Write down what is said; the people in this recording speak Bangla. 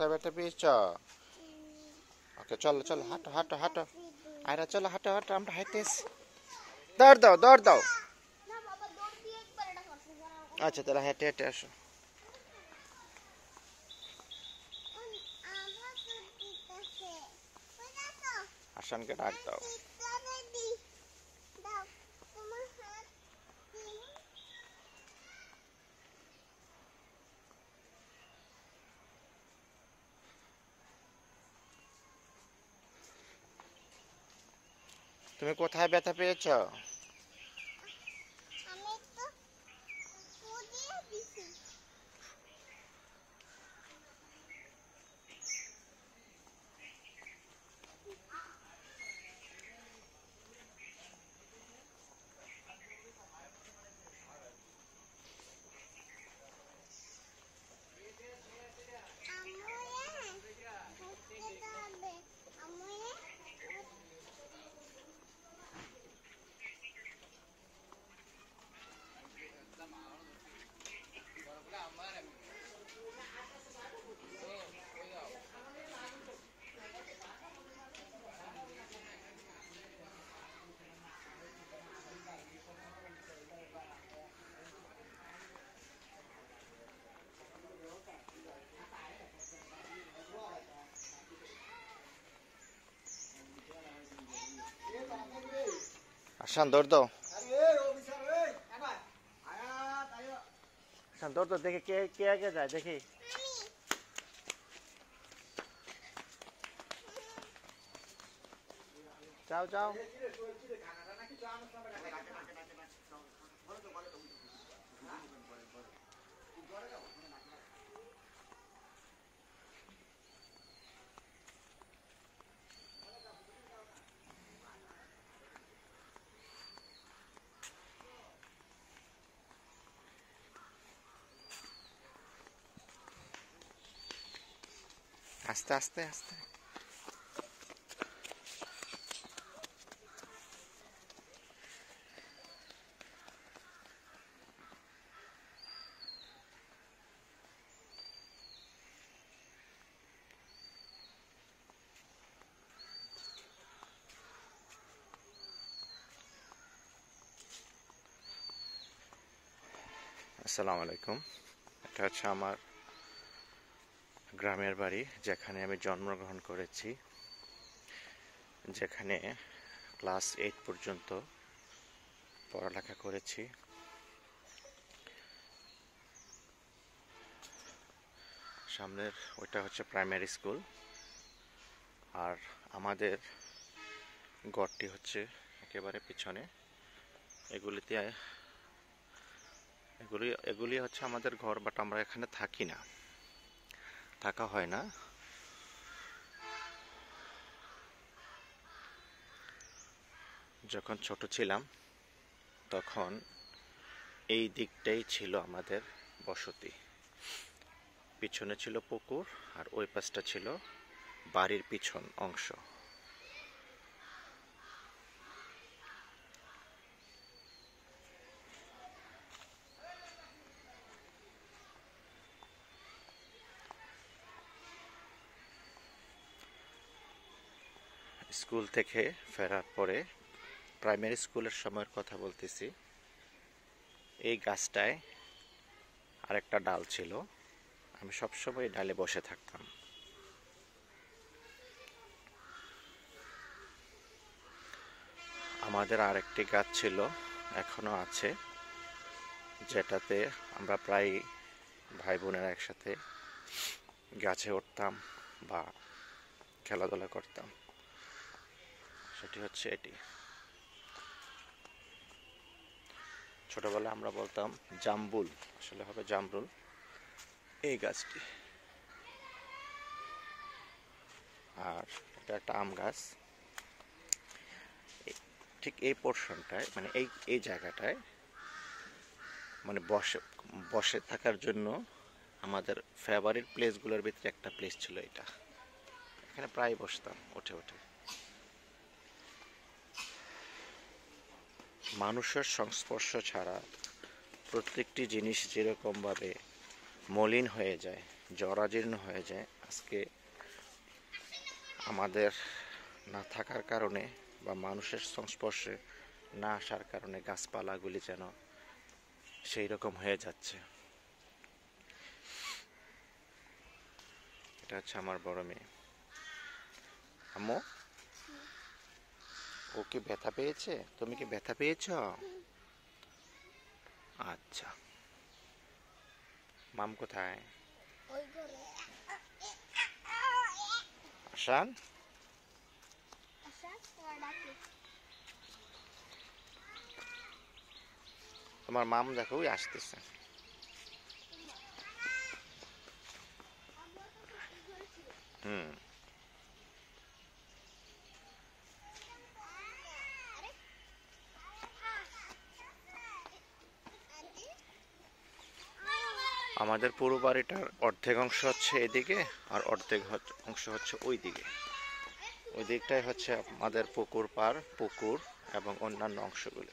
কোথায় ব্যথা পেয়েছ? ওকে চলো চলো, হাঁটো হাঁটো হাঁটো। আয়রা চলো, হাঁটো হাঁটো, আমরা হাঁটতেছি। দৌড় দাও, দৌড় দাও। আচ্ছা তাহলে হেঁটে হেঁটে আসো। আসানকে ডাক দাও। তুমি কোথায় ব্যথা পেয়েছ? আসান দৌড় দাও। আসান দৌড় দাও, দেখি কে কে আগে যায় দেখি। যাও যাও। আস্তে আস্তে আস্তে। আসসালামু আলাইকুম। এটা হচ্ছে আমার গ্রামের বাড়ি, যেখানে আমি জন্মগ্রহণ করেছি, যেখানে ক্লাস 8 পর্যন্ত পড়ালেখা করেছি। সামনের ওইটা হচ্ছে প্রাইমারি স্কুল, আর আমাদের ঘরটি হচ্ছে একেবারে পিছনে। এগুলি হচ্ছে আমাদের ঘর, বাট আমরা এখানে থাকি না, থাকা হয় না। যখন ছোট ছিলাম তখন এই দিকটাই ছিল আমাদের বসতি। পিছনে ছিল পুকুর, আর ওই পাশটা ছিল বাড়ির পিছন অংশ। স্কুল থেকে ফেরার পরে, প্রাইমারি স্কুলের সময়ের কথা বলতেছি, এই গাছটায় আরেকটা ডাল ছিল, আমি সবসময় এই ডালে বসে থাকতাম। আমাদের আরেকটি গাছ ছিল, এখনো আছে, যেটাতে আমরা প্রায় ভাই বোনেরা একসাথে গাছে উঠতাম বা খেলাধুলা করতাম। সেটি হচ্ছে এটি। ছোটবেলায় আমরা বলতাম জাম্বুল, আসলে হবে জামরুল এই গাছটি। আর এটা একটা আম গাছ। ঠিক এই পোর্শনটায়, মানে এই জায়গাটায়, মানে বসে থাকার জন্য আমাদের ফেভারিট প্লেসগুলোর ভিতরে একটা প্লেস ছিল এটা। এখানে প্রায় বসতাম উঠে উঠে। মানুষের সংস্পর্শ ছাড়া প্রত্যেকটি জিনিস যেরকমভাবে মলিন হয়ে যায়, জরাজীর্ণ হয়ে যায়। আজকে আমাদের না থাকার কারণে বা মানুষের সংস্পর্শে না আসার কারণে গাছপালাগুলি যেন সেই রকম হয়ে যাচ্ছে। এটা হচ্ছে আমার বড় মেয়ে। আম্মু, ও কি ব্যথা পেয়েছে? তুমি কি ব্যথা পেয়েছ? আচ্ছা, মাম কোথায়? আসান, তোমার মাম দেখো ওই আসতেছে। হুম, আমাদের পুরো বাড়িটার অর্ধেক অংশ হচ্ছে এদিকে আর অর্ধেক অংশ হচ্ছে ওই দিকে। ওই দিকটাই হচ্ছে আমাদের পুকুর পাড়, পুকুর এবং অন্যান্য অংশগুলি।